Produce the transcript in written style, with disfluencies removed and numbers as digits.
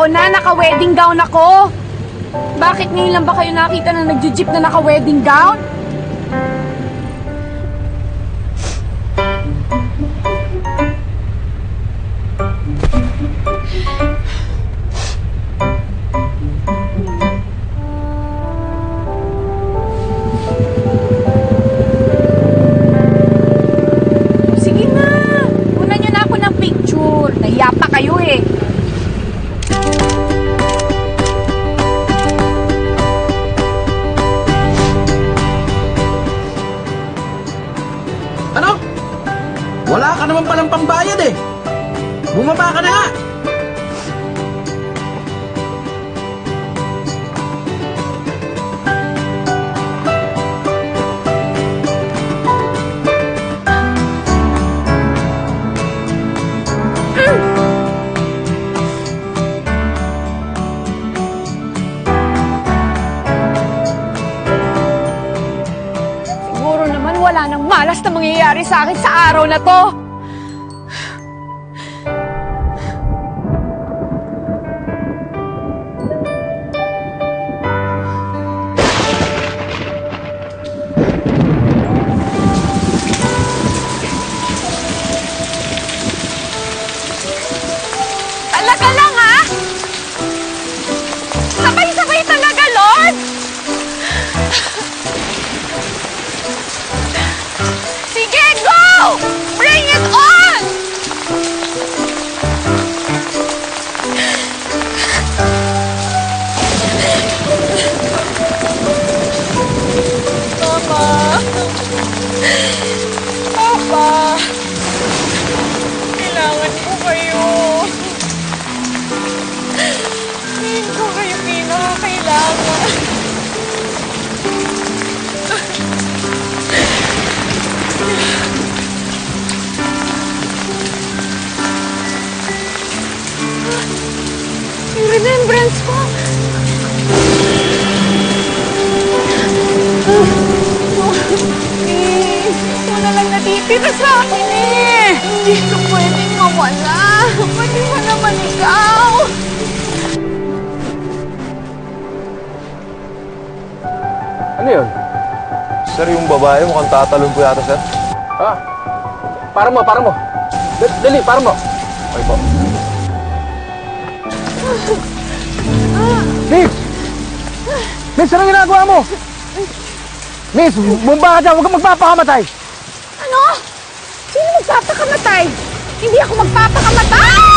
taon na, naka-wedding gown ako. Bakit ngayon lang ba kayo nakita na nagjo-jeep na naka-wedding gown? Sige na, kunan nyo na ako ng picture. Nahiya pa kayo eh. Wala ka naman palang pambayad eh. Bumaba ka na nga. Siguro naman wala nang malas na mangyayari sa akin sa araw na to. Talaga lang ha? Sabay-sabay talaga, Lord? Sige, go! Bring it on! Mama! Papa! Kailangan ko kayo. Hindi ko kayo pinakakailangan. Yung remembrance ko. Wala lang natitira sa akin eh. Hindi ito pwedeng mawala. Pwede mo naman ikaw. Ano yun? Sir, yung babae mukhang tatalon po yata, sir. Ha? Para mo. Dali, para mo. Okay po. Miss! Miss, anong ginagawa mo? Miss, bumba ka dyan. Huwag kang magpapakamatay. Ano? Sino magpapakamatay? Hindi ako magpapakamatay!